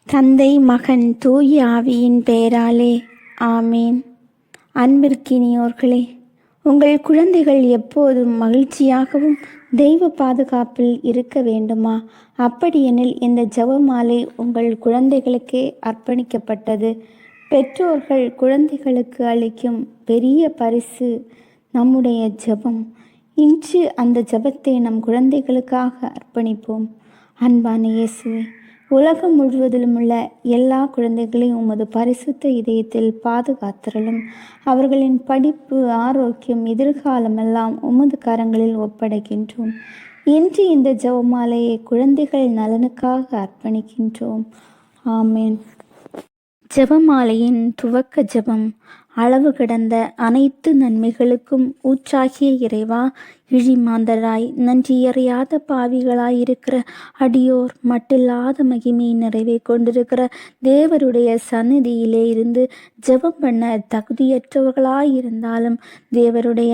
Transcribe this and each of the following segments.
தந்தை, மகன், தூய ஆவியின் பெயராலே ஆமேன். அன்பிற்கினியோர்களே, உங்கள் குழந்தைகள் எப்போதும் மகிழ்ச்சியாகவும் தெய்வ பாதுகாப்பில் இருக்க வேண்டுமா? அப்படியெனில் இந்த ஜெபமாலை உங்கள் குழந்தைகளுக்கே அர்ப்பணிக்கப்பட்டது. பெற்றோர்கள் குழந்தைகளுக்கு அளிக்கும் பெரிய பரிசு நம்முடைய ஜெபம். இன்று அந்த ஜெபத்தை நம் குழந்தைகளுக்காக அர்ப்பணிப்போம். அன்பான இயேசுவே, உலகம் முழுவதிலும் உள்ள எல்லா குழந்தைகளையும் உமது பரிசுத்த இதயத்தில் பாதுகாத்தருளும். அவர்களின் படிப்பு, ஆரோக்கியம், எதிர்காலம் எல்லாம் உமது கரங்களில் ஒப்படைக்கின்றோம். இன்று இந்த ஜெபமாலையை குழந்தைகள் நலனுக்காக அர்ப்பணிக்கின்றோம். ஆமேன். ஜெபமாலையின் துவக்க ஜெபம். அளவு கடந்த அனைத்து நன்மைகளுக்கும் ஊற்றாகிய இறைவா, இழிமாந்தராய் நன்றியறியாத பாவிகளாயிருக்கிற அடியோர் மட்டில்லாத மகிமையை நிறைவை கொண்டிருக்கிற தேவருடைய சந்நிதியிலே இருந்து ஜெபம் பண்ண தகுதியற்றவர்களாயிருந்தாலும் தேவருடைய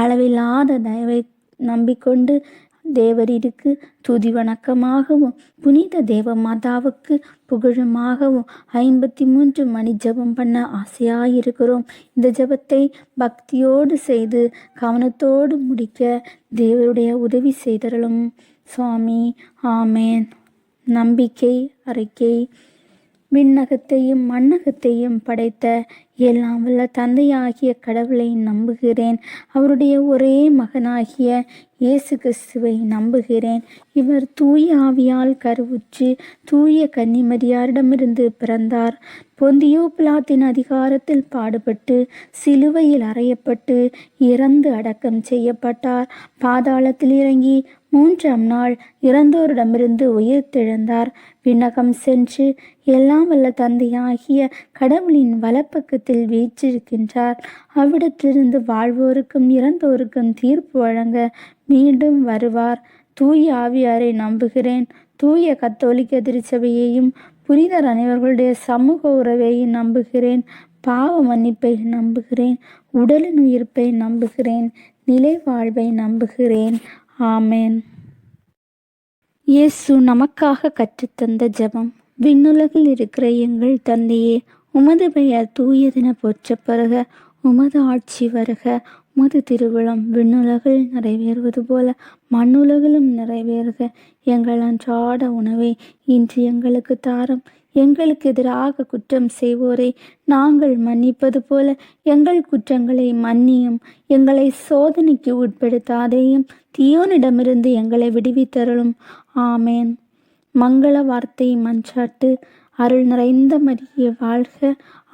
அளவில்லாத தயவை நம்பிக்கொண்டு தேவரிற்கு துதி வணக்கமாகவும் புனித தேவ மாதாவுக்கு புகழுமாகவும் 53 மணி ஜெபம் பண்ண ஆசையாயிருக்கிறோம். இந்த ஜெபத்தை பக்தியோடு செய்து கவனத்தோடு முடிக்க தேவருடைய உதவி செய்தருளும் சுவாமி. ஆமேன். நம்பிக்கை அறிக்கை. விண்ணகத்தையும் மண்ணகத்தையும் படைத்த எல்லாம் வல்ல தந்தையாகிய கடவுளை நம்புகிறேன். அவருடைய ஒரே மகனாகிய இயேசு கிறிஸ்துவை நம்புகிறேன். இவர் தூய ஆவியால் கருவுற்று தூய கன்னிமரியாரிடமிருந்து பிறந்தார். பொந்தியோ பிலாத்தின் அதிகாரத்தில் பாடுபட்டு சிலுவையில் அறையப்பட்டு இறந்து அடக்கம் செய்யப்பட்டார். பாதாளத்தில் இறங்கி 3ஆம் நாள் இறந்தோரிடமிருந்து உயிர்த்தெழுந்தார். விண்ணகம் சென்று எல்லாம் வல்ல தந்தையாகிய கடவுளின் வலப்பக்கத்தில் வீற்றிருக்கின்றார். அவ்விடத்திலிருந்து வாழ்வோருக்கும் இறந்தோருக்கும் தீர்ப்பு வழங்க மீண்டும் வருவார். தூய ஆவியாரை நம்புகிறேன். தூய கத்தோலிக்க திருச்சபையையும் புனிதர் அனைவர்களுடைய சமூக உறவையும் நம்புகிறேன். பாவ மன்னிப்பை நம்புகிறேன். உடலின் உயிர்ப்பை நம்புகிறேன். நிலை வாழ்வை நம்புகிறேன். ஆமேன். இயேசு நமக்காக கற்றுத்தந்த ஜெபம். விண்ணுலகில் இருக்கிற எங்கள் தந்தையே, உமது பெயர் தூயதென போற்றப் பெறுக. உமது ஆட்சி வருக. உமது திருவிழம் விண்ணுலகில் நிறைவேறுவது போல மண்ணுலகிலும் நிறைவேறுக. எங்கள் அன்றாட உணவை இன்று எங்களுக்கு தாரும். எங்களுக்கு எதிராக குற்றம் செய்வோரை நாங்கள் மன்னிப்பது போல எங்கள் குற்றங்களை மன்னியும். எங்களை சோதனைக்கு உட்படுத்தாதேயும், தீயோனிடமிருந்து எங்களை விடுவித்தருளும். ஆமேன். மங்கள வார்த்தை மன்றாட்டு. அருள் நிறைந்த மரியே வாழ்க.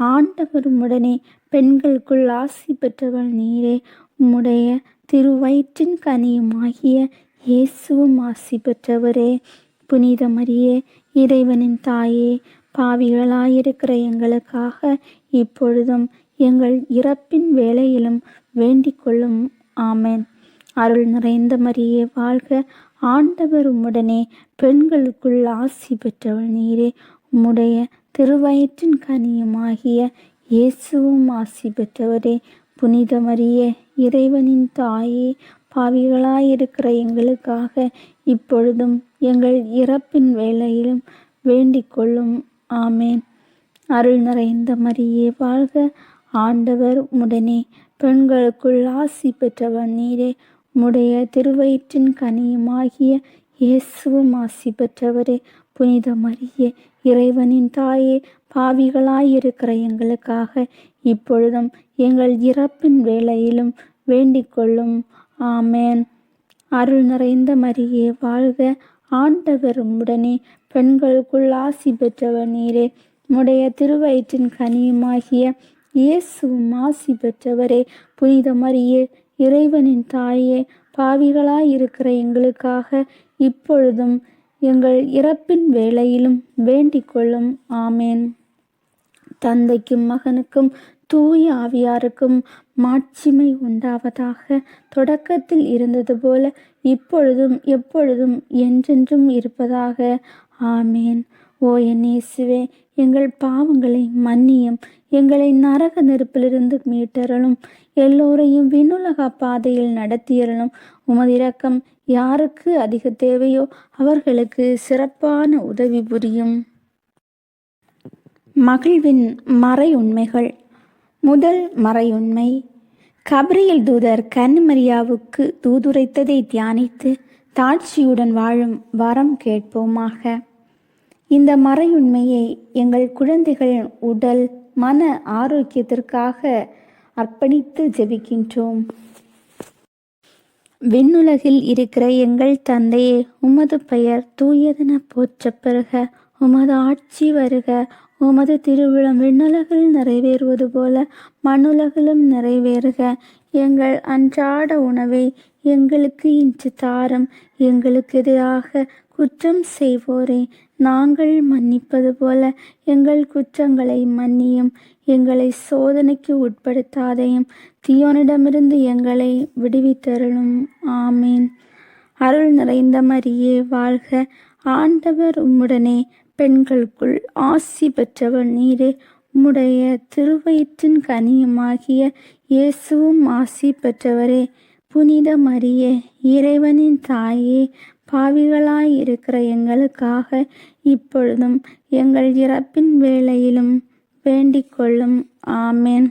ஆண்டவர் உம்முடனே, பெண்களுக்குள் ஆசி பெற்றவள் நீரே. உம்முடைய திருவயிற்றின் கனியுமாகிய இயேசுவும் ஆசி பெற்றவரே. புனித மரியே, இறைவனின் தாயே, பாவிகளாயிருக்கிற எங்களுக்காக இப்பொழுதும் எங்கள் இறப்பின் வேளையிலும் வேண்டிக் கொள்ளும். ஆமேன். அருள் நிறைந்த மரியே வாழ்க. ஆண்டவர் உம்முடனே, பெண்களுக்குள் ஆசி பெற்றவள் நீரே. உம்முடைய திருவயிற்றின் கனியுமாகிய இயேசுவும் ஆசி பெற்றவரே. புனித மரியே, இறைவனின் தாயே, பாவிகளாயிருக்கிற எங்களுக்காக இப்பொழுதும் எங்கள் இறப்பின் வேளையிலும் வேண்டிக் கொள்ளும். ஆமேன். அருள் நிறைந்த மரியே வாழ்க. ஆண்டவர் உம்முடனே, பெண்களுக்குள் ஆசி பெற்றவள் நீரே. உம்முடைய திருவயிற்றின் கனியுமாகிய இயேசுவும் ஆசி பெற்றவரே. புனித மரியே, இறைவனின் தாயே, பாவிகளாயிருக்கிற எங்களுக்காக இப்பொழுதும் எங்கள் இறப்பின் வேளையிலும் வேண்டிக் கொள்ளும். ஆமேன். அருள் நிறைந்த மரியே வாழ்க. ஆண்டவர் உம்முடனே, பெண்களுக்குள் ஆசி பெற்றவர் நீரே. உம்முடைய திருவயிற்றின் கனியுமாகிய இயேசுவும் ஆசி பெற்றவரே. புனித மரியே, இறைவனின் தாயே, பாவிகளாயிருக்கிற எங்களுக்காக இப்பொழுதும் எங்கள் இறப்பின் வேளையிலும் வேண்டிக் கொள்ளும். ஆமேன். தந்தைக்கும் மகனுக்கும் தூய ஆவியாருக்கும் மாட்சிமை உண்டாவதாக. தொடக்கத்தில் இருந்தது போல இப்பொழுதும் எப்பொழுதும் என்றென்றும் இருப்பதாக. ஆமேன். ஓ என் இயேசுவே, எங்கள் பாவங்களை மன்னியும். எங்களை நரக நெருப்பிலிருந்து மீட்டருளும். எல்லோரையும் விண்ணுலக பாதையில் நடத்தியருளும். உமது இரக்கம் யாருக்கு அதிக தேவையோ அவர்களுக்கு சிறப்பான உதவி புரியும். மகிழ்வின் மறையுண்மைகள். முதல் மறையுண்மை, கபிரியேல் தூதர் கன்னிமரியாவுக்கு தூதுரைத்ததை தியானித்து தாட்சியுடன் வாழும் வரம் கேட்போமாக. இந்த மறையுண்மையை எங்கள் குழந்தைகளின் உடல் மன ஆரோக்கியத்திற்காக அர்ப்பணித்து ஜெபிக்கின்றோம். விண்ணுலகில் இருக்கிற எங்கள் தந்தையே, உமது பெயர் தூயதென போற்றப் பெறுக. உமது ஆட்சி வருக. உமது திருவிழம் விண்ணுலகில் நிறைவேறுவது போல மண்ணுலகிலும் நிறைவேறுக. எங்கள் அன்றாட உணவை எங்களுக்கு இன்று தாரும். எங்களுக்கு எதிராக குற்றம் செய்வோரை நாங்கள் மன்னிப்பது போல எங்கள் குற்றங்களை மன்னியும். எங்களை சோதனைக்கு உட்படுத்தாதையும் தீயோனிடமிருந்து எங்களை விடுவித்தருளும். ஆமீன். அருள் நிறைந்த மரியே வாழ்க. ஆண்டவர் உம்முடனே, பெண்களுக்குள் ஆசி பெற்றவர் நீரே. உம்முடைய திருவயிற்றின் கனியுமாகிய இயேசுவும் ஆசி பெற்றவரே. புனித மரியே, இறைவனின் தாயே, பாவிகளாயிருக்கிற எங்களுக்காக இப்பொழுதும் எங்கள் இறப்பின் வேளையிலும் வேண்டிக் கொள்ளும். ஆமேன்.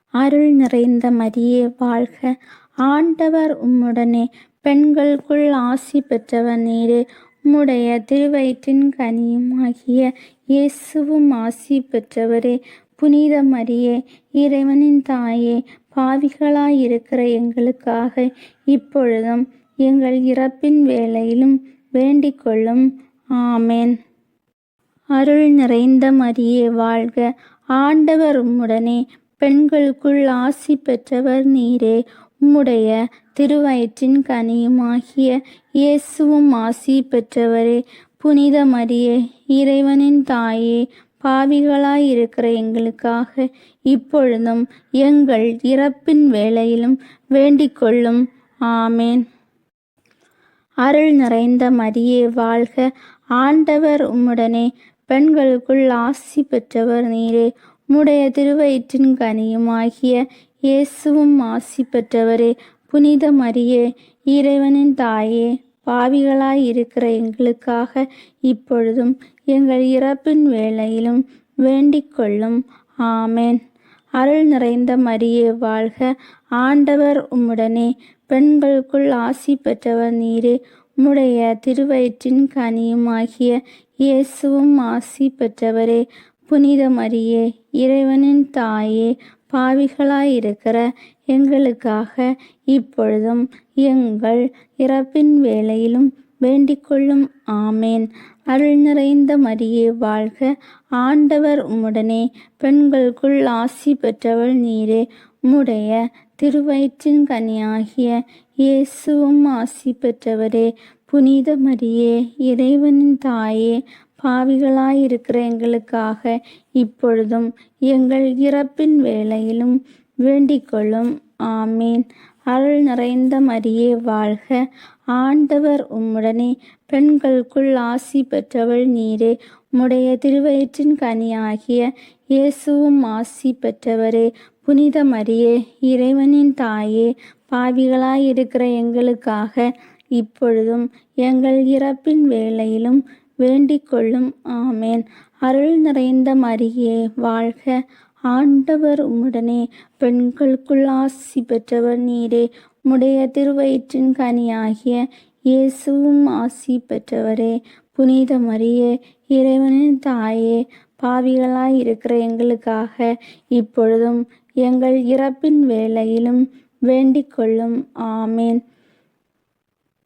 அருள் நிறைந்த மரியே வாழ்க. ஆண்டவர் உம்முடனே, பெண்களுக்குள் ஆசி பெற்றவர் நீரே. உம்முடைய திருவயிற்றின் கனியுமாகிய இயேசுவும் ஆசி பெற்றவரே. புனித மரியே, இறைவனின் தாயே, பாவிகளாயிருக்கிற எங்களுக்காக இப்பொழுதும் எங்கள் இறப்பின் வேளையிலும் வேண்டிக் கொள்ளும். ஆமேன். அருள் நிறைந்த மரியே வாழ்க. ஆண்டவர் உம்முடனே, பெண்களுக்குள் ஆசி பெற்றவர் நீரே. உம்முடைய திருவயிற்றின் கனியுமாகிய இயேசுவும் ஆசி பெற்றவரே. புனித மரியே, இறைவனின் தாயே, பாவிகளாயிருக்கிற எங்களுக்காக இப்பொழுதும் எங்கள் இறப்பின் வேளையிலும் வேண்டிக் கொள்ளும். ஆமேன். அருள் நிறைந்த மரியே வாழ்க. ஆண்டவர் உம்முடனே, பெண்களுக்குள் ஆசி பெற்றவர் நீரே. உம்முடைய திருவயிற்றின் கனியுமாகிய இயேசுவும் ஆசி பெற்றவரே. புனித மரியே, இறைவனின் தாயே, பாவிகளாயிருக்கிற எங்களுக்காக இப்பொழுதும் எங்கள் இறப்பின் வேளையிலும் வேண்டிக் கொள்ளும். ஆமேன். அருள் நிறைந்த மரியே வாழ்க. ஆண்டவர் உம்முடனே, பெண்களுக்குள் ஆசி பெற்றவர் நீரே. உம்முடைய திருவயிற்றின் கனியுமாகிய இயேசுவும் ஆசி பெற்றவரே. புனித மரியே, இறைவனின் தாயே, பாவிகளாயிருக்கிற எங்களுக்காக இப்பொழுதும் எங்கள் இறப்பின் வேளையிலும் வேண்டிக் கொள்ளும். ஆமேன். அருள் நிறைந்த மரியே வாழ்க. ஆண்டவர் உம்முடனே, பெண்களுக்குள் ஆசி பெற்றவள் நீரே. உம்முடைய திருவயிற்றின் கனியாகிய இயேசுவும் ஆசி பெற்றவரே. புனித மரியே, இறைவனின் தாயே, பாவிகளாயிருக்கிற எங்களுக்காக இப்பொழுதும் எங்கள் இறப்பின் வேளையிலும் வேண்டிக் கொள்ளும். ஆமீன். அருள் நிறைந்த மரியே வாழ்க. ஆண்டவர் உம்முடனே, பெண்களுக்குள் ஆசி பெற்றவள் நீரே. உம்முடைய திருவயிற்றின் கனியாகிய இயேசுவும் ஆசி பெற்றவரே. புனித மரியே, இறைவனின் தாயே, பாவிகளாயிருக்கிற எங்களுக்காக இப்பொழுதும் எங்கள் இறப்பின் வேளையிலும் வேண்டிக் கொள்ளும். ஆமேன். அருள் நிறைந்த மரியே வாழ்க. ஆண்டவர் உம்முடனே, பெண்களுக்குள் ஆசி பெற்றவர் நீரே. உம்முடைய திருவயிற்றின் கனியாகிய இயேசுவும் ஆசி பெற்றவரே. புனித மரியே, இறைவனின் தாயே, பாவிகளாயிருக்கிற எங்களுக்காக இப்பொழுதும் எங்கள் இறப்பின் வேளையிலும் வேண்டிக் கொள்ளும். ஆமேன்.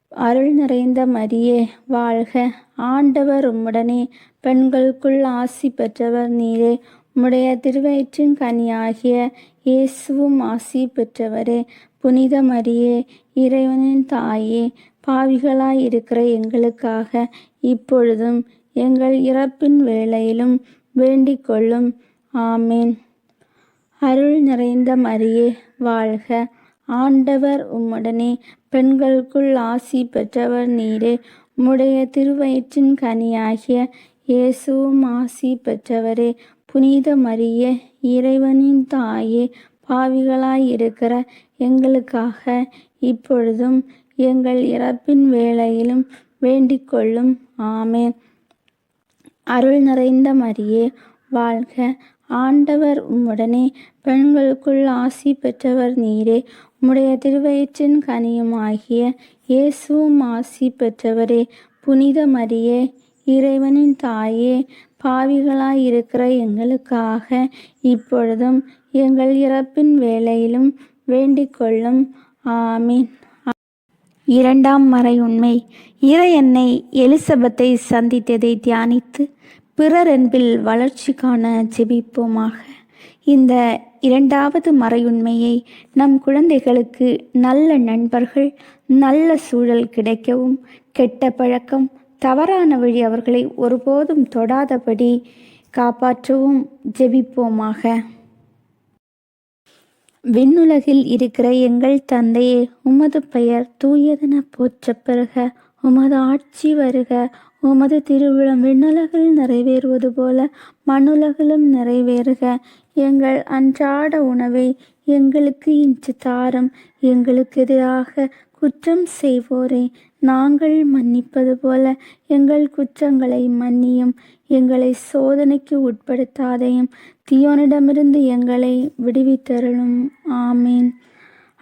அருள் நிறைந்த மரியே வாழ்க. ஆண்டவர் உம்முடனே, பெண்களுக்குள் ஆசி பெற்றவர் நீரே. உம்முடைய திருவயிற்றின் கனியாகிய இயேசுவும் ஆசி பெற்றவரே. புனித மரியே, இறைவனின் தாயே, பாவிகளாயிருக்கிற எங்களுக்காக இப்பொழுதும் எங்கள் இறப்பின் வேளையிலும் வேண்டிக் கொள்ளும். ஆமேன். அருள் நிறைந்த மரியே வாழ்க. ஆண்டவர் உம்முடனே, பெண்களுக்குள் ஆசி பெற்றவர் நீரே. உம்முடைய திருவயிற்றின் கனியாகிய இயேசுவும் ஆசி பெற்றவரே. புனித மரியே, இறைவனின் தாயே, பாவிகளாயிருக்கிற எங்களுக்காக இப்பொழுதும் எங்கள் இறப்பின் வேளையிலும் வேண்டிக் கொள்ளும். ஆமேன். அருள் நிறைந்த மரியே வாழ்க, ஆண்டவர் உம்முடனே, பெண்களுக்குள் ஆசி பெற்றவர் நீரே. உம்முடைய திருவயிற்றின் கனியுமாகிய இயேசுவும் ஆசி பெற்றவரே. புனித மரியே, இறைவனின் தாயே, பாவிகளாயிருக்கிற எங்களுக்காக இப்பொழுதும் எங்கள் இறப்பின் வேளையிலும் வேண்டிக் கொள்ளும். ஆமீன். இரண்டாம் மறையுண்மை. இறையன்னை எலிசபெத்தை சந்தித்ததை தியானித்து பிறர் அன்பில் வளர்ச்சி காண ஜெபிப்போமாக. இந்த இரண்டாவது மறையுண்மையை நம் குழந்தைகளுக்கு நல்ல நண்பர்கள், நல்ல சூழல் கிடைக்கவும், கெட்ட பழக்கம், தவறான வழி அவர்களை ஒருபோதும் தொடாதபடி காப்பாற்றவும் ஜெபிப்போமாக. விண்ணுலகில் இருக்கிற எங்கள் தந்தையே, உமது பெயர் தூயதென போற்றப் பெறுக. உமது ஆட்சி வருக. உமது திருவிழம் விண்ணுலகில் நிறைவேறுவது போல மண்ணுலகிலும் நிறைவேறுக. எங்கள் அன்றாட உணவை எங்களுக்கு இன்று தாரும். எங்களுக்கு எதிராக குற்றம் செய்வோரை நாங்கள் மன்னிப்பது போல எங்கள் குற்றங்களை மன்னியும். எங்களை சோதனைக்கு உட்படுத்தாதையும், தீயோனிடமிருந்து எங்களை விடுவித்தருளும். ஆமீன்.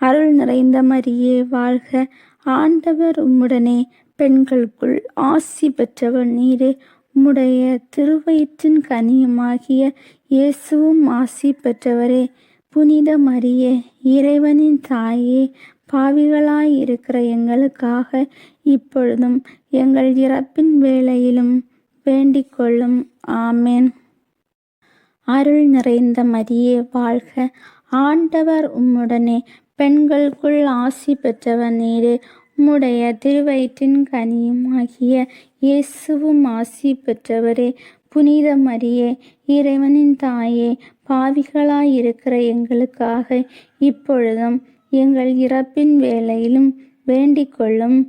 அருள் நிறைந்த மரியே வாழ்க, ஆண்டவர் உம்முடனே, பெண்களுக்குள் ஆசி பெற்றவர் நீரே. உம்முடைய திருவயிற்றின் கனியுமாகிய இயேசுவும் ஆசி பெற்றவரே. புனித மரியே, இறைவனின் தாயே, பாவிகளாயிருக்கிற எங்களுக்காக இப்பொழுதும் எங்கள் இறப்பின் வேளையிலும் வேண்டிக் கொள்ளும். ஆமேன். அருள் நிறைந்த மரியே வாழ்க, ஆண்டவர் உம்முடனே, பெண்களுக்குள் ஆசி பெற்றவர் நீரே. உம்முடைய திருவயிற்றின் கனியுமாகிய இயேசுவும் ஆசி பெற்றவரே. புனித மரியே, இறைவனின் தாயே, பாவிகளாயிருக்கிற எங்களுக்காக இப்பொழுதும் எங்கள் இறப்பின் வேளையிலும் வேண்டிக் கொள்ளும்.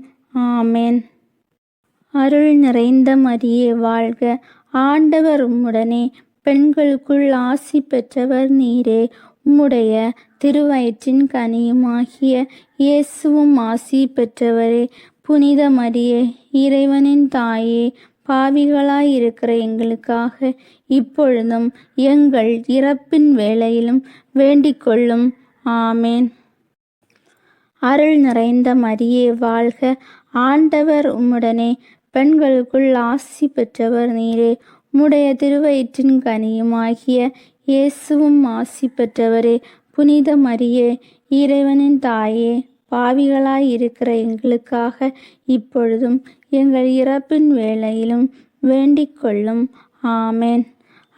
ஆமேன். அருள் நிறைந்த மரியே வாழ்க, ஆண்டவர் உம்முடனே, பெண்களுக்குள் ஆசி பெற்றவர் நீரே. உம்முடைய திருவயிற்றின் கனியுமாகிய இயேசுவும் ஆசி பெற்றவரே. புனித மரியே, இறைவனின் தாயே, பாவிகளாயிருக்கிற எங்களுக்காக இப்பொழுதும் எங்கள் இறப்பின் வேளையிலும் வேண்டிக் கொள்ளும். ஆமேன். அருள் நிறைந்த மரியே வாழ்க, ஆண்டவர் உம்முடனே, பெண்களுக்குள் ஆசி பெற்றவர் நீரே. உம்முடைய திருவயிற்றின் கனியுமாகிய இயேசுவும் ஆசி பெற்றவரே. புனித மரியே, இறைவனின் தாயே, பாவிகளாயிருக்கிற எங்களுக்காக இப்பொழுதும் எங்கள் இறப்பின் வேளையிலும் வேண்டிக் கொள்ளும். ஆமேன்.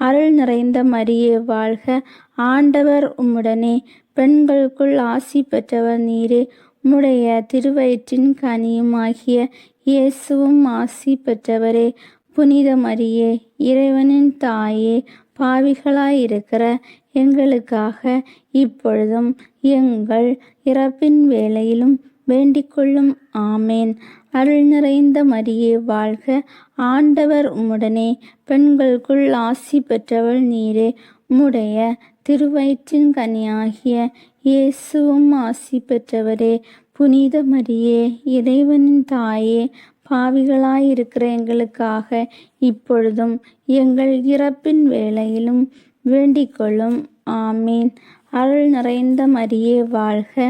அருள் நிறைந்த மரியே வாழ்க, ஆண்டவர் உம்முடனே, பெண்களுக்குள் ஆசி பெற்றவர் நீரே. உம்முடைய திருவயிற்றின் கனியுமாகிய இயேசுவும் ஆசி பெற்றவரே. புனித மரியே, இறைவனின் தாயே, பாவிகளாயிருக்கிற எங்களுக்காக இப்பொழுதும் எங்கள் இறப்பின் வேளையிலும் வேண்டிக் கொள்ளும். ஆமேன். அருள் நிறைந்த மரியே வாழ்க, ஆண்டவர் உம்முடனே, பெண்களுக்குள் ஆசி பெற்றவள் நீரே. உம்முடைய திருவயிற்றின் கனியாகிய இயேசுவும் ஆசி பெற்றவரே. புனித மரியே, இறைவனின் தாயே, பாவிகளாயிருக்கிற எங்களுக்காக இப்பொழுதும் எங்கள் இறப்பின் வேளையிலும் வேண்டிக் கொள்ளும். ஆமீன். அருள் நிறைந்த மரியே வாழ்க,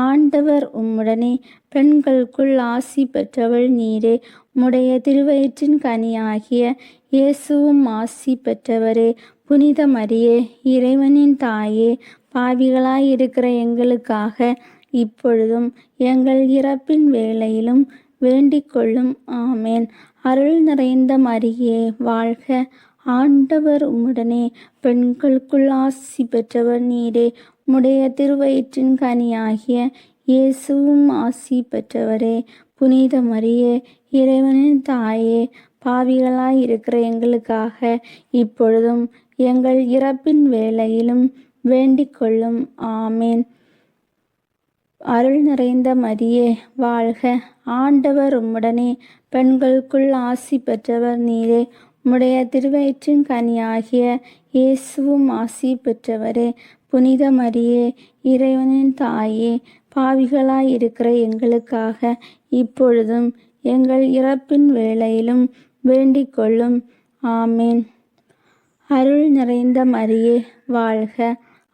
ஆண்டவர் உம்முடனே, பெண்களுக்குள் ஆசி பெற்றவள் நீரே. உம்முடைய திருவயிற்றின் கனியாகிய இயேசுவும் ஆசி பெற்றவரே. புனித மரியே, இறைவனின் தாயே, பாவிகளாயிருக்கிற எங்களுக்காக இப்பொழுதும் எங்கள் இறப்பின் வேளையிலும் வேண்டிக் கொள்ளும். ஆமேன். அருள் நிறைந்த மரியே வாழ்க, ஆண்டவர் உம்முடனே, பெண்களுக்குள் ஆசி பெற்றவர் நீரே. உம்முடைய திருவயிற்றின் கனியாகிய இயேசுவும் ஆசி பெற்றவரே. புனித மரியே, இறைவனின் தாயே, பாவிகளாயிருக்கிற எங்களுக்காக இப்பொழுதும் எங்கள் இறப்பின் வேளையிலும் வேண்டிக் கொள்ளும். ஆமேன். அருள் நிறைந்த மரியே வாழ்க, ஆண்டவர் உம்முடனே, பெண்களுக்குள் ஆசி பெற்றவர் நீரே. உம்முடைய திருவயிற்றின் கனியாகிய இயேசுவும் ஆசி பெற்றவரே. புனித மரியே, இறைவனின் தாயே, பாவிகளாயிருக்கிற எங்களுக்காக இப்பொழுதும் எங்கள் இறப்பின் வேளையிலும் வேண்டிக் கொள்ளும். ஆமேன். அருள் நிறைந்த மரியே வாழ்க,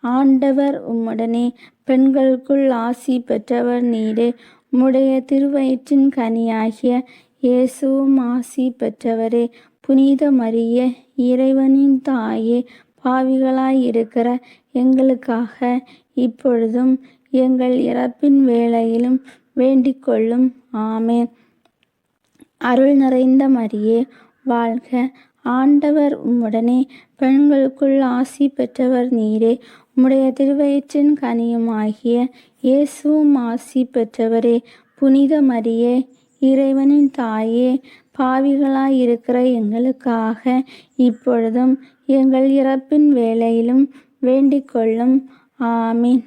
ஆண்டவர் உம்முடனே, பெண்களுக்குள் ஆசி பெற்றவர் நீரே. உம்முடைய திருவயிற்றின் கனியாகிய இயேசுவும் ஆசி பெற்றவரே. புனித மரியே, இறைவனின் தாயே, பாவிகளாயிருக்கிற எங்களுக்காக இப்பொழுதும் எங்கள் இறப்பின் வேளையிலும் வேண்டிக் கொள்ளும். ஆமேன். அருள் நிறைந்த மரியே வாழ்க, ஆண்டவர் உம்முடனே, பெண்களுக்குள் ஆசி பெற்றவர் நீரே. உம்முடைய திருவயிற்றின் கனியுமாகிய இயேசுவும் ஆசி பெற்றவரே. புனித மரியே, இறைவனின் தாயே, பாவிகளாயிருக்கிற எங்களுக்காக இப்பொழுதும் எங்கள் இறப்பின் வேளையிலும் வேண்டிக் கொள்ளும். ஆமீன்.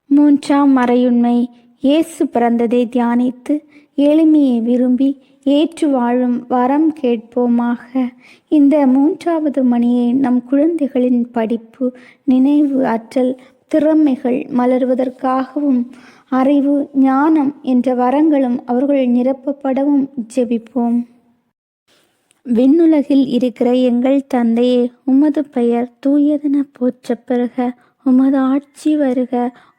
மூன்றாம் மறையுண்மை. இயேசு பிறந்ததை தியானித்து எளிமையை விரும்பி ஏற்று வாழும் வரம் கேட்போமாக. இந்த மூன்றாவது மணியை நம் குழந்தைகளின் படிப்பு, நினைவு ஆற்றல், திறமைகள் மலர்வதற்காகவும் அறிவு, ஞானம் என்ற வரங்களும் அவர்கள் நிரப்பப்படவும் ஜெபிப்போம். விண்ணுலகில் இருக்கிற எங்கள் தந்தையே, உமது பெயர் தூயதென போற்றப் பெறுக. உமது ஆட்சி வருக.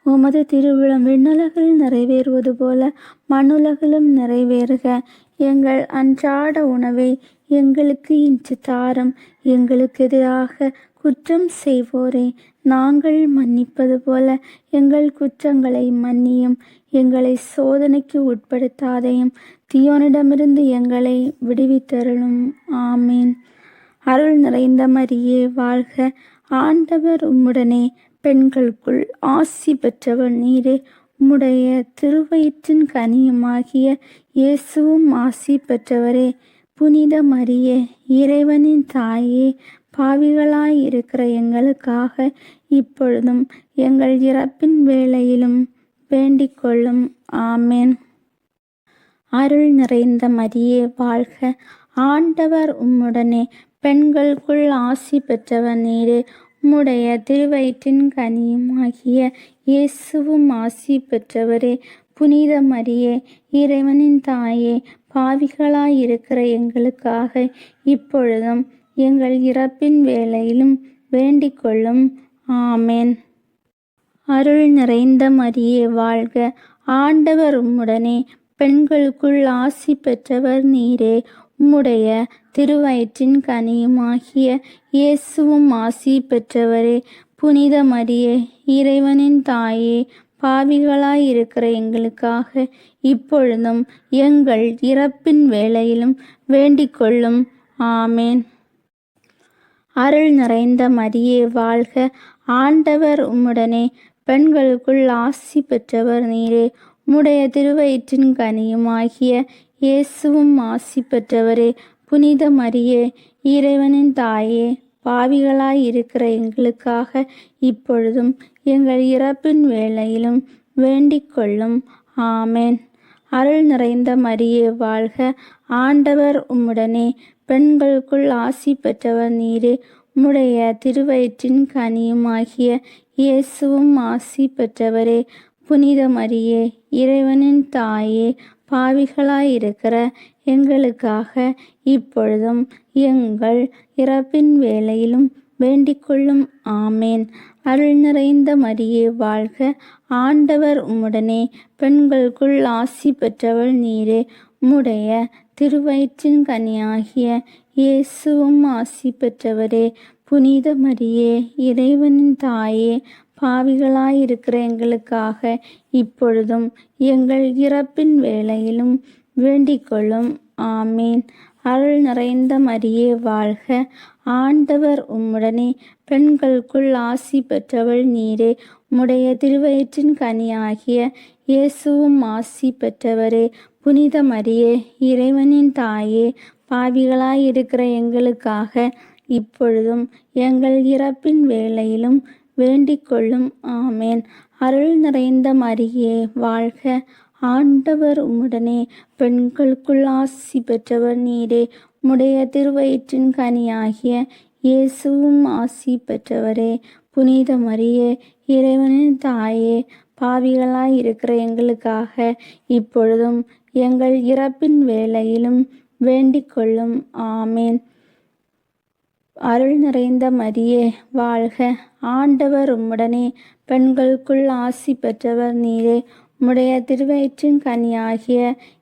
உமது திருவிழம் விண்ணுலகில் நிறைவேறுவது போல மண்ணுலகிலும் நிறைவேறுக. எங்கள் அன்றாட உணவை எங்களுக்கு இன்று தாரும். எங்களுக்கு எதிராக குற்றம் செய்வோரை நாங்கள் மன்னிப்பது போல எங்கள் குற்றங்களை மன்னியும். எங்களை சோதனைக்கு உட்படுத்தாதையும், தீயோனிடமிருந்து எங்களை விடுவித்தருளும். ஆமீன். அருள் நிறைந்த மரியே வாழ்க, ஆண்டவர் உம்முடனே, பெண்களுக்குள் ஆசி பெற்றவர் நீரே. உம்முடைய திருவயிற்றின் கனியுமாகிய இயேசுவும் ஆசி பெற்றவரே. புனித மரியே, இறைவனின் தாயே, பாவிகளாயிருக்கிற எங்களுக்காக இப்பொழுதும் எங்கள் இறப்பின் வேளையிலும் வேண்டிக் கொள்ளும். ஆமேன். அருள் நிறைந்த மரியே வாழ்க, ஆண்டவர் உம்முடனே, பெண்களுக்குள் ஆசி பெற்றவர் நீரே. உம்முடைய திருவயிற்றின் கனியுமாகிய இயேசுவும் ஆசி பெற்றவரே. புனித மரியே, இறைவனின் தாயே, பாவிகளாயிருக்கிற எங்களுக்காக இப்பொழுதும் எங்கள் இறப்பின் வேளையிலும் வேண்டிக் கொள்ளும். ஆமேன். அருள் நிறைந்த மரியே வாழ்க, ஆண்டவர் உம்முடனே, பெண்களுக்குள் ஆசி பெற்றவர் நீரே. உம்முடைய திருவயிற்றின் கனியுமாகிய இயேசுவும் ஆசி பெற்றவரே. புனித மரியே, இறைவனின் தாயே, பாவிகளாயிருக்கிற எங்களுக்காக இப்பொழுதும் எங்கள் இறப்பின் வேளையிலும் வேண்டிக் கொள்ளும். ஆமேன். அருள் நிறைந்த மரியே வாழ்க, ஆண்டவர் உம்முடனே, பெண்களுக்குள் ஆசி பெற்றவர் நீரே. உம்முடைய திருவயிற்றின் கனியுமாகிய இயேசுவும் ஆசி பெற்றவரே. புனித மரியே, இறைவனின் தாயே, பாவிகளாயிருக்கிற எங்களுக்காக இப்பொழுதும் எங்கள் இறப்பின் வேளையிலும் வேண்டிக் கொள்ளும். ஆமேன். அருள் நிறைந்த மரியே வாழ்க, ஆண்டவர் உம்முடனே, பெண்களுக்குள் ஆசி பெற்றவர் நீரே. உம்முடைய திருவயிற்றின் கனியுமாகிய இயேசுவும் ஆசி பெற்றவரே. புனித மரியே, இறைவனின் தாயே, பாவிகளாயிருக்கிற எங்களுக்காக இப்பொழுதும் எங்கள் இறப்பின் வேளையிலும் வேண்டிக் கொள்ளும். ஆமேன். அருள் நிறைந்த மரியே வாழ்க, ஆண்டவர் உம்முடனே, பெண்களுக்குள் ஆசி பெற்றவள் நீரே. உம்முடைய திருவயிற்றின் கனியாகிய இயேசுவும் ஆசி பெற்றவரே. புனித மரியே, இறைவனின் தாயே, பாவிகளாயிருக்கிற எங்களுக்காக இப்பொழுதும் எங்கள் இறப்பின் வேளையிலும் வேண்டிக் கொள்ளும். ஆமீன். அருள் நிறைந்த மரியே வாழ்க, ஆண்டவர் உம்முடனே, பெண்களுக்குள் ஆசி பெற்றவள் நீரே. உம்முடைய திருவயிற்றின் கனியாகிய இயேசுவும் ஆசி பெற்றவரே. புனித மரியே, இறைவனின் தாயே, பாவிகளாயிருக்கிற எங்களுக்காக இப்பொழுதும் எங்கள் இறப்பின் வேளையிலும் வேண்டிக் கொள்ளும். ஆமேன். அருள் நிறைந்த மரியே வாழ்க, ஆண்டவர் உம்முடனே, பெண்களுக்குள் ஆசி பெற்றவர் நீரே. உம்முடைய திருவயிற்றின் கனியாகிய இயேசுவும் ஆசி பெற்றவரே. புனித மரியே, இறைவனின் தாயே, பாவிகளாயிருக்கிற எங்களுக்காக இப்பொழுதும் எங்கள் இறப்பின் வேளையிலும் வேண்டிக் கொள்ளும். ஆமேன். அருள் நிறைந்த மரியே வாழ்க, ஆண்டவர் உம்முடனே, பெண்களுக்குள் ஆசி பெற்றவர் நீரே. உம்முடைய திருவயிற்றின் கனியாகிய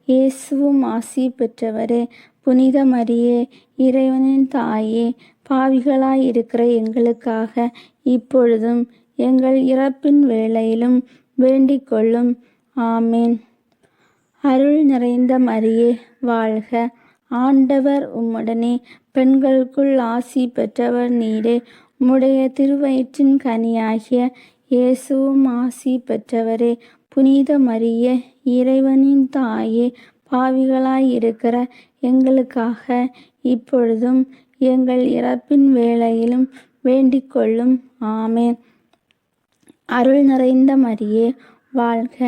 இயேசுவும் ஆசி பெற்றவரே. புனித மரியே, இறைவனின் தாயே, பாவிகளாயிருக்கிற எங்களுக்காக இப்பொழுதும் எங்கள் இறப்பின் வேளையிலும் வேண்டிக் கொள்ளும். ஆமேன். அருள் நிறைந்த மரியே வாழ்க, ஆண்டவர் உம்முடனே, பெண்களுக்குள் ஆசி பெற்றவர் நீரே. உம்முடைய திருவயிற்றின் கனியாகிய இயேசுவும் ஆசி பெற்றவரே. புனித மரியே, இறைவனின் தாயே, பாவிகளாயிருக்கிற எங்களுக்காக இப்பொழுதும் எங்கள் இறப்பின் வேளையிலும் வேண்டிக் கொள்ளும். ஆமேன். அருள் நிறைந்த மரியே வாழ்க,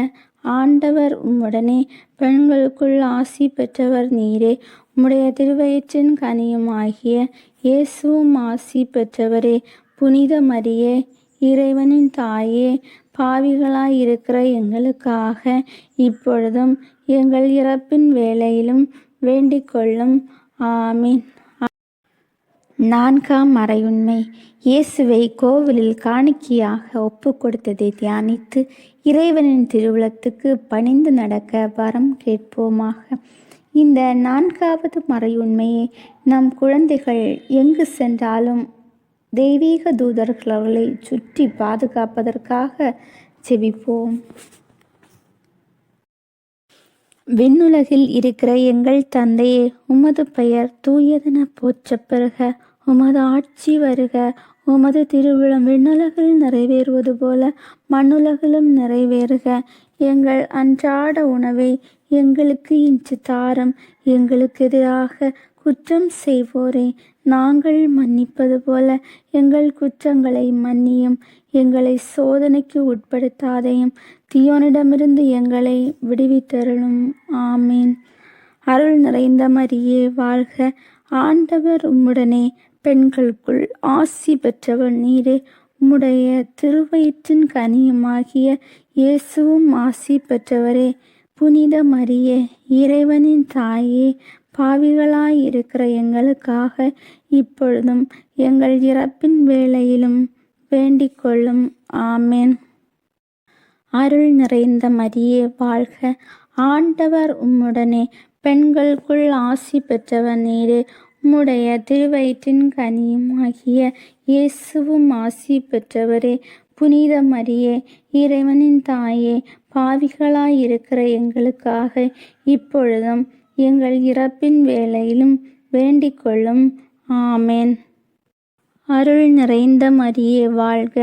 ஆண்டவர் உம்முடனே, பெண்களுக்குள் ஆசி பெற்றவர் நீரே. உம்முடைய திருவயிற்றின் கனியுமாகிய இயேசுவும் ஆசி பெற்றவரே. புனித மரியே, இறைவனின் தாயே, பாவிகளாயிருக்கிற எங்களுக்காக இப்பொழுதும் எங்கள் இறப்பின் வேளையிலும் வேண்டிக் கொள்ளும். ஆமீன். நான்காம் மறையுண்மை. இயேசுவை கோவிலில் காணிக்கையாக ஒப்பு கொடுத்ததை தியானித்து இறைவனின் திருவுளத்துக்கு பணிந்து நடக்க வரம் கேட்போமாக. இந்த நான்காவது மறையுண்மையை நம் குழந்தைகள் எங்கு சென்றாலும் தெய்வீக தூதர்கள் அவர்களை சுற்றி பாதுகாப்பதற்காக ஜெபிப்போம். விண்ணுலகில் இருக்கிற எங்கள் தந்தையே, உமது பெயர் தூயதென போற்றப் பெறுக. உமது ஆட்சி வருக. உமது திருவிழம் விண்ணுலகில் நிறைவேறுவது போல மண்ணுலகிலும் நிறைவேறுக. எங்கள் அன்றாட உணவை எங்களுக்கு இன்று தாரும். எங்களுக்கு எதிராக குற்றம் செய்வோரை நாங்கள் மன்னிப்பது போல எங்கள் குற்றங்களை மன்னியும். எங்களை சோதனைக்கு உட்படுத்தாதையும் தீயோனிடமிருந்து எங்களை விடுவித்தருளும். ஆமீன். அருள் நிறைந்த மரியே வாழ்க, ஆண்டவர் உம்முடனே, பெண்களுக்குள் ஆசி பெற்றவர் நீரே. உம்முடைய திருவயிற்றின் கனியுமாகிய இயேசுவும் ஆசி பெற்றவரே. புனித மரியே, இறைவனின் தாயே, பாவிகளாயிருக்கிற எங்களுக்காக இப்பொழுதும் எங்கள் இறப்பின் வேளையிலும் வேண்டிக் கொள்ளும். ஆமேன். அருள் நிறைந்த மரியே வாழ்க, ஆண்டவர் உம்முடனே, பெண்களுக்குள் ஆசி பெற்றவர் நீரே. உம்முடைய திருவயிற்றின் கனியுமாகிய இயேசுவும் ஆசி பெற்றவரே. புனித மரியே, இறைவனின் தாயே, பாவிகளாயிருக்கிற எங்களுக்காக இப்பொழுதும் எங்கள் இறப்பின் வேளையிலும் வேண்டிக் கொள்ளும். ஆமேன். அருள் நிறைந்த மரியே வாழ்க,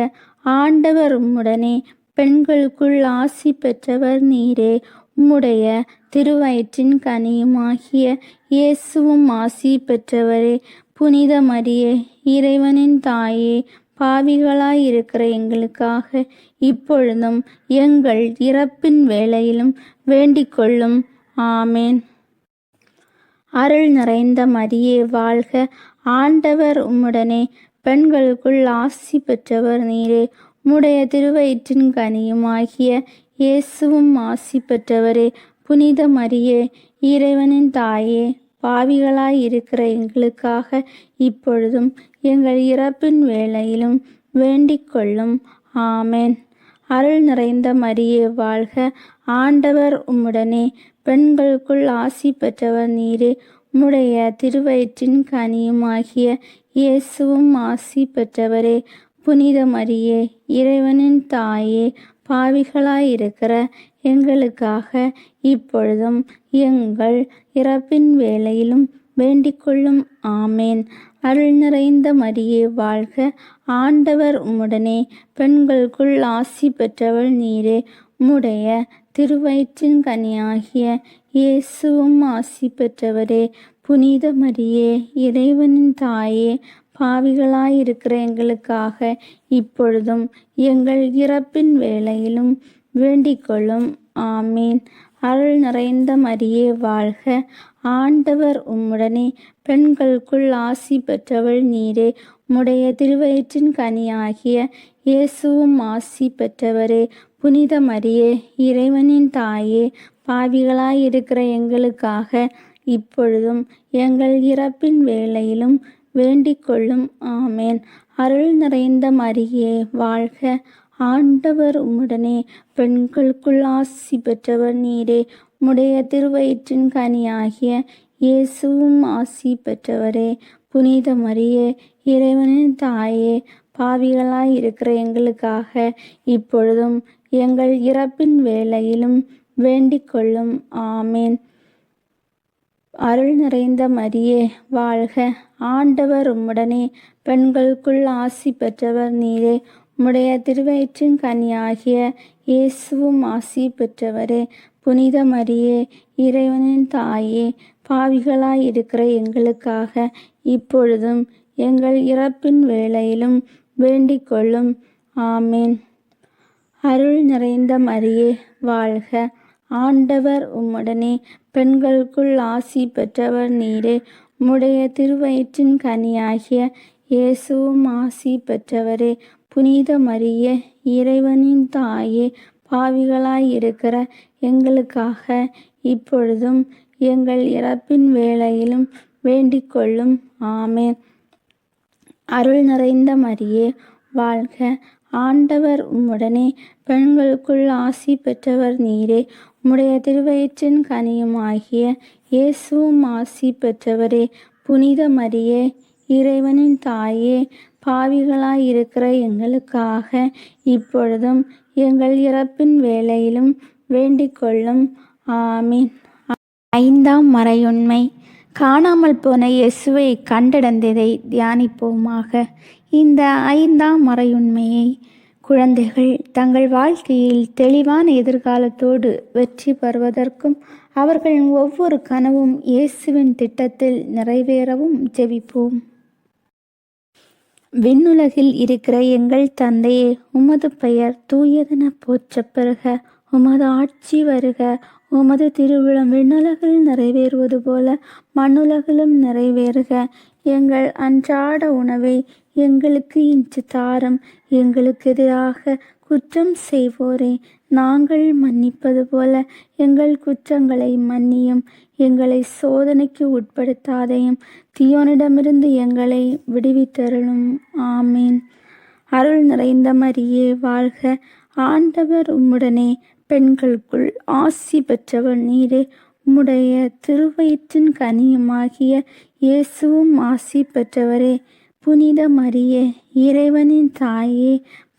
ஆண்டவர் உம்முடனே, பெண்களுக்குள் ஆசி பெற்றவர் நீரே. உம்முடைய திருவயிற்றின் கனியுமாகிய இயேசுவும் ஆசி பெற்றவரே. புனித மரியே, இறைவனின் தாயே, பாவிகளாயிருக்கிற எங்களுக்காக இப்பொழுதும் எங்கள் இறப்பின் வேளையிலும் வேண்டிக் கொள்ளும். ஆமேன். அருள் நிறைந்த மரியே வாழ்க, ஆண்டவர் உம்முடனே, பெண்களுக்குள் ஆசி பெற்றவர் நீரே. உம்முடைய திருவயிற்றின் கனியுமாகிய இயேசுவும் ஆசி பெற்றவரே. புனித மரியே, இறைவனின் தாயே, பாவிகளாயிருக்கிற எங்களுக்காக இப்பொழுதும் எங்கள் இறப்பின் வேளையிலும் வேண்டிக் கொள்ளும். ஆமேன். அருள் நிறைந்த மரியே வாழ்க, ஆண்டவர் உம்முடனே, பெண்களுக்குள் ஆசி பெற்றவர் நீரே. உம்முடைய திருவயிற்றின் கனியுமாகிய இயேசுவும் ஆசி பெற்றவரே. புனித மரியே, இறைவனின் தாயே, பாவிகளாயிருக்கிற எங்களுக்காக இப்பொழுதும் எங்கள் இறப்பின் வேளையிலும் வேண்டிக் கொள்ளும். ஆமேன். அருள் நிறைந்த மரியே வாழ்க, ஆண்டவர் உம்முடனே, பெண்களுக்குள் ஆசி பெற்றவள் நீரே. உம்முடைய திருவயிற்றின் கனியாகிய இயேசுவும் ஆசி பெற்றவரே. புனித மரியே, இறைவனின் தாயே, பாவிகளாயிருக்கிற எங்களுக்காக இப்பொழுதும் எங்கள் இறப்பின் வேளையிலும் வேண்டிக் கொள்ளும். ஆமீன். அருள் நிறைந்த மரியே வாழ்க, ஆண்டவர் உம்முடனே, பெண்களுக்குள் ஆசி பெற்றவள் நீரே. உம்முடைய திருவயிற்றின் கனியாகிய இயேசுவும் ஆசி பெற்றவரே. புனித மரியே, இறைவனின் தாயே, பாவிகளாயிருக்கிற எங்களுக்காக இப்பொழுதும் எங்கள் இறப்பின் வேளையிலும் வேண்டிக் கொள்ளும். ஆமேன். அருள் நிறைந்த மரியே வாழ்க, ஆண்டவர் உம்முடனே, பெண்களுக்குள் ஆசி பெற்றவர் நீரே. உம்முடைய திருவயிற்றின் கனியாகிய இயேசுவும் ஆசி பெற்றவரே. புனித மரியே, இறைவனின் தாயே, பாவிகளாய் இருக்கிற எங்களுக்காக இப்பொழுதும் எங்கள் இறப்பின் வேளையிலும் வேண்டிக் கொள்ளும். ஆமேன். அருள் நிறைந்த மரியே வாழ்க, ஆண்டவர் உம்முடனே, பெண்களுக்குள் ஆசி பெற்றவர் நீரே. உம்முடைய திருவயிற்றின் கனியாகிய இயேசுவும் ஆசி பெற்றவரே. புனித மரியே, இறைவனின் தாயே, பாவிகளாய் இருக்கிற எங்களுக்காக இப்பொழுதும் எங்கள் இறப்பின் வேளையிலும் வேண்டிக் கொள்ளும். ஆமேன். அருள் நிறைந்த மரியே வாழ்க, ஆண்டவர் உம்முடனே, பெண்களுக்குள் ஆசி பெற்றவர் நீரே. உம்முடைய திருவயிற்றின் கனியாகிய இயேசுவும் ஆசி பெற்றவரே. புனித மரியே, இறைவனின் தாயே, பாவிகளாய் இருக்கிற எங்களுக்காக இப்பொழுதும் எங்கள் இறப்பின் வேளையிலும் வேண்டிக் கொள்ளும். ஆமேன். அருள் நிறைந்த மரியே வாழ்க, ஆண்டவர் உம்முடனே, பெண்களுக்குள் ஆசி பெற்றவர் நீரே. உம்முடைய திருவயிற்றின் கனியுமாகிய இயேசுவும் ஆசி பெற்றவரே. புனித மரியே, இறைவனின் தாயே, பாவிகளாய் இருக்கிற எங்களுக்காக இப்பொழுதும் எங்கள் இறப்பின் வேளையிலும் வேண்டிக் கொள்ளும். ஆமீன். 5ஆம் மறையுண்மை. காணாமல் போன இயேசுவை கண்டடைந்ததை தியானிப்போமாக. இந்த 5ஆம் மறையுண்மையை குழந்தைகள் தங்கள் வாழ்க்கையில் தெளிவான எதிர்காலத்தோடு வெற்றி பெறுவதற்கும் அவர்களின் ஒவ்வொரு கனவும் இயேசுவின் திட்டத்தில் நிறைவேறவும் ஜெபிப்போம். விண்ணுலகில் இருக்கிற எங்கள் தந்தையே, உமது பெயர் தூயதென போற்றப் பெறுக. உமது ஆட்சி வருக. உமது திருவிழம் விண்ணுலகில் நிறைவேறுவது போல மண்ணுலகிலும் நிறைவேறுக. எங்கள் அன்றாட உணவை எங்களுக்கு இன்று தாரும். எங்களுக்கு எதிராக குற்றம் செய்வோரை நாங்கள் மன்னிப்பது போல எங்கள் குற்றங்களை மன்னியும். எங்களை சோதனைக்கு உட்படுத்தாதையும், தீயோனிடமிருந்து எங்களை விடுவித்தருளும். ஆமீன். அருள் நிறைந்த மரியே வாழ்க, ஆண்டவர் உம்முடனே, பெண்களுக்குள் ஆசி பெற்றவர் நீரே. உம்முடைய திருவயிற்றின் கனியுமாகிய இயேசுவும் ஆசி பெற்றவரே. புனித மரியே, இறைவனின் தாயே,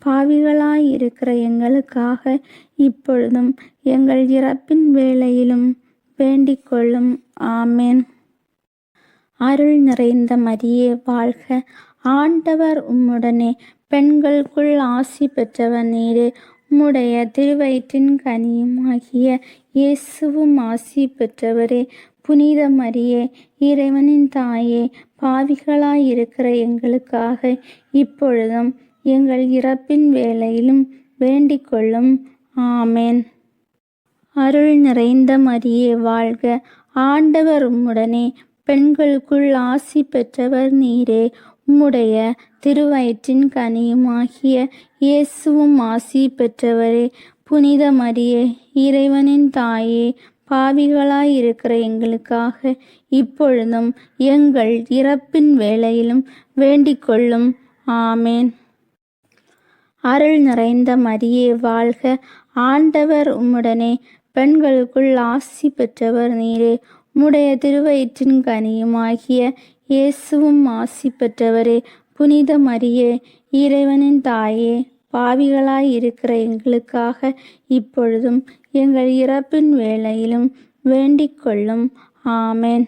பாவிகளாய் இருக்கிற எங்களுக்காக இப்பொழுதும் எங்கள் இறப்பின் வேளையிலும் வேண்டிக் கொள்ளும். ஆமேன். அருள் நிறைந்த மரியே வாழ்க, ஆண்டவர் உம்முடனே, பெண்களுக்குள் ஆசி பெற்றவர் நீரே. உம்முடைய திருவயிற்றின் கனியுமாகிய இயேசுவும் ஆசி பெற்றவரே. புனித மரியே, இறைவனின் தாயே, பாவிகளாய் இருக்கிற எங்களுக்காக இப்பொழுதும் எங்கள் இறப்பின் வேளையிலும் வேண்டிக் கொள்ளும். ஆமேன். அருள் நிறைந்த மரியே வாழ்க, ஆண்டவர் உம்முடனே, பெண்களுக்குள் ஆசி பெற்றவர் நீரே. உம்முடைய திருவயிற்றின் கனியுமாகிய இயேசுவும் ஆசி பெற்றவரே. புனித மரியே, இறைவனின் தாயே, பாவிகளாய் இருக்கிற எங்களுக்காக இப்பொழுதும் எங்கள் இறப்பின் வேளையிலும் வேண்டிக் கொள்ளும். ஆமேன். அருள் நிறைந்த மரியே வாழ்க, ஆண்டவர் உம்முடனே, பெண்களுக்குள் ஆசி பெற்றவர் நீரே. உம்முடைய திருவயிற்றின் கனியுமாகிய இயேசுவும் ஆசி பெற்றவரே. புனித மரியே, இறைவனின் தாயே, பாவிகளாய் இருக்கிற எங்களுக்காக இப்பொழுதும் எங்கள் இறப்பின் வேளையிலும் வேண்டிக் கொள்ளும். ஆமேன்.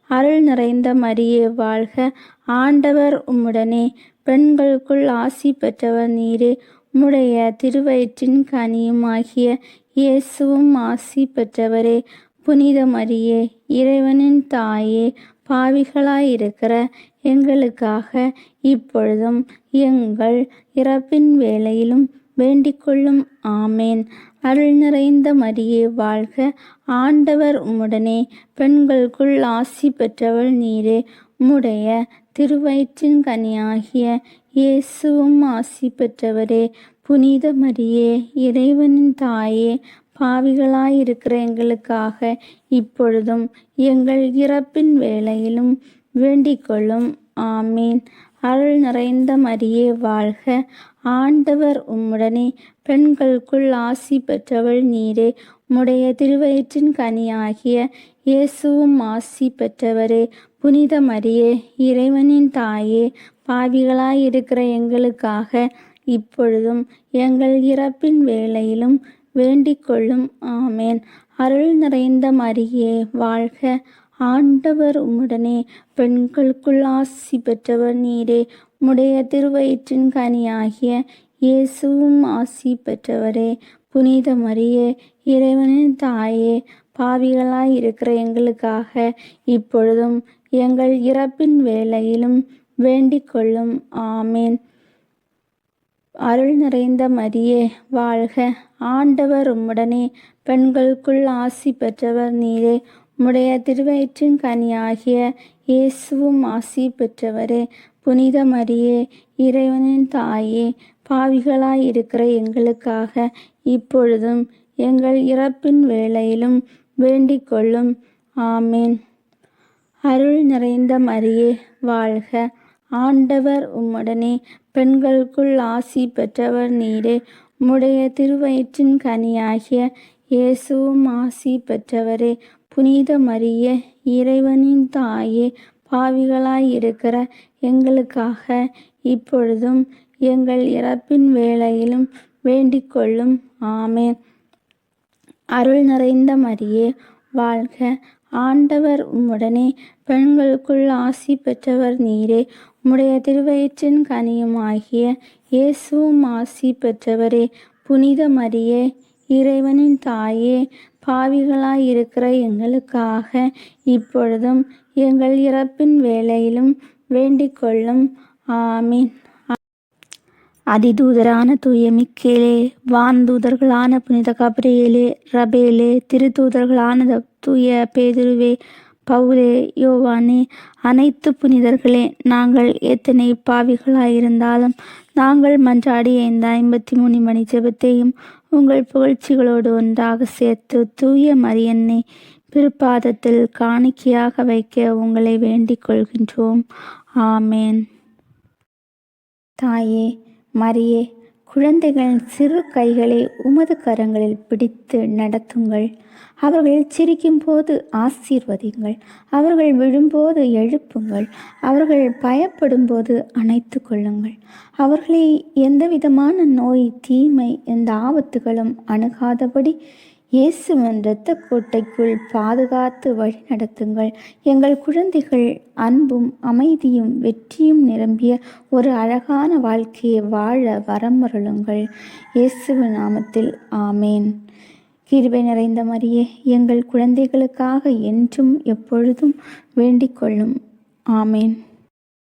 அருள் நிறைந்த மரியே வாழ்க, ஆண்டவர் உம்முடனே, பெண்களுக்குள் ஆசி பெற்றவர் நீரே. உம்முடைய திருவயிற்றின் கனியுமாகிய இயேசுவும் ஆசி பெற்றவரே. புனித மரியே, இறைவனின் தாயே, பாவிகளாய் இருக்கிற எங்களுக்காக இப்பொழுதும் எங்கள் இறப்பின் வேளையிலும் வேண்டிக் கொள்ளும். ஆமேன். அருள் நிறைந்த மரியே வாழ்க, ஆண்டவர் உம்முடனே, பெண்களுக்குள் ஆசி பெற்றவள் நீரே. உம்முடைய திருவயிற்றின் கனியாகிய இயேசுவும் ஆசி பெற்றவரே. புனித மரியே, இறைவனின் தாயே, பாவிகளாயிருக்கிற எங்களுக்காக இப்பொழுதும் எங்கள் இறப்பின் வேளையிலும் வேண்டிக்கொள்ளும். ஆமீன். அருள் நிறைந்த மரியே வாழ்க, ஆண்டவர் உம்முடனே, பெண்களுக்குள் ஆசி பெற்றவள் நீரே. உம்முடைய திருவயிற்றின் கனியாகிய இயேசுவும் ஆசி பெற்றவரே. புனித மரியே, இறைவனின் தாயே, பாவிகளாயிருக்கிற எங்களுக்காக இப்பொழுதும் எங்கள் இறப்பின் வேளையிலும் வேண்டிக்கொள்ளும். ஆமேன். அருள் நிறைந்த மரியே வாழ்க, ஆண்டவர் உம்முடனே, பெண்களுக்குள் ஆசி பெற்றவர் நீரே. உம்முடைய திருவயிற்றின் கனியாகிய இயேசுவும் ஆசி பெற்றவரே. புனித மரியே, இறைவனின் தாயே, பாவிகளாயிருக்கிற எங்களுக்காக இப்பொழுதும் எங்கள் இறப்பின் வேளையிலும் வேண்டிக்கொள்ளும். ஆமேன். அருள் நிறைந்த மரியே வாழ்க, ஆண்டவர் உம்முடனே, பெண்களுக்குள் ஆசி பெற்றவர் நீரே. உம்முடைய திருவயிற்றின் கனியாகிய இயேசுவும் ஆசி பெற்றவரே. புனித மரியே, இறைவனின் தாயே, பாவிகளாயிருக்கிற எங்களுக்காக இப்பொழுதும் எங்கள் இறப்பின் வேளையிலும் வேண்டிக்கொள்ளும். ஆமேன். அருள் நிறைந்த மரியே வாழ்க, ஆண்டவர் உம்முடனே, பெண்களுக்குள் ஆசி பெற்றவர் நீரே. உம்முடைய திருவயிற்றின் கனியாகிய இயேசுவும் ஆசி பெற்றவரே. புனித மரியே, இறைவனின் தாயே, பாவிகளாயிருக்கிற எங்களுக்காக இப்பொழுதும் எங்கள் இறப்பின் வேளையிலும் வேண்டிக்கொள்ளும். ஆமேன். அருள் நிறைந்த மரியே வாழ்க, ஆண்டவர் உம்முடனே, பெண்களுக்குள் ஆசி பெற்றவர் நீரே. உம்முடைய திருவயிற்றின் கனியுமாகிய இயேசுவும் ஆசி பெற்றவரே. புனித மரியே, இறைவனின் தாயே, பாவிகளாயிருக்கிற எங்களுக்காக இப்பொழுதும் எங்கள் இறப்பின் வேளையிலும் வேண்டிக்கொள்ளும். ஆமீன். அதிதூதரான தூய மிக்கேலே, வான்தூதர்களான புனித கபிரியேலே, ரபேலே, திருத்தூதர்களான தூய பேதுருவே, பவுலே, யோவானே, அனைத்து புனிதர்களே, நாங்கள் எத்தனை பாவிகளாயிருந்தாலும் நாங்கள் மன்றாடிய இந்த 53 மணி ஜெபத்தையும் உங்கள் புகழ்ச்சிகளோடு ஒன்றாக சேர்த்து தூய மரியன்னை பிற்பாதத்தில் காணிக்கையாக வைக்க உங்களை வேண்டிக் கொள்கின்றோம். ஆமேன். தாயே மரியே, குழந்தைகளின் சிறு கைகளை உமது கரங்களில் பிடித்து நடத்துங்கள். அவர்கள் சிரிக்கும் போது ஆசீர்வதிங்கள். அவர்கள் விழும்போது எழுப்புங்கள். அவர்கள் பயப்படும் போது அணைத்து கொள்ளுங்கள். அவர்களை எந்தவிதமான நோய், தீமை, எந்த ஆபத்துகளும் அணுகாதபடி இயேசுவின் இரத்த கோட்டைக்குள் பாதுகாத்து வழி நடத்துங்கள். எங்கள் குழந்தைகள் அன்பும் அமைதியும் வெற்றியும் நிரம்பிய ஒரு அழகான வாழ்க்கையை வாழ வரமருளுங்கள். இயேசுவின் நாமத்தில் ஆமேன். கிருபை நிறைந்த மரியே, எங்கள் குழந்தைகளுக்காக என்றும் எப்பொழுதும் வேண்டிக் கொள்ளும். ஆமேன்.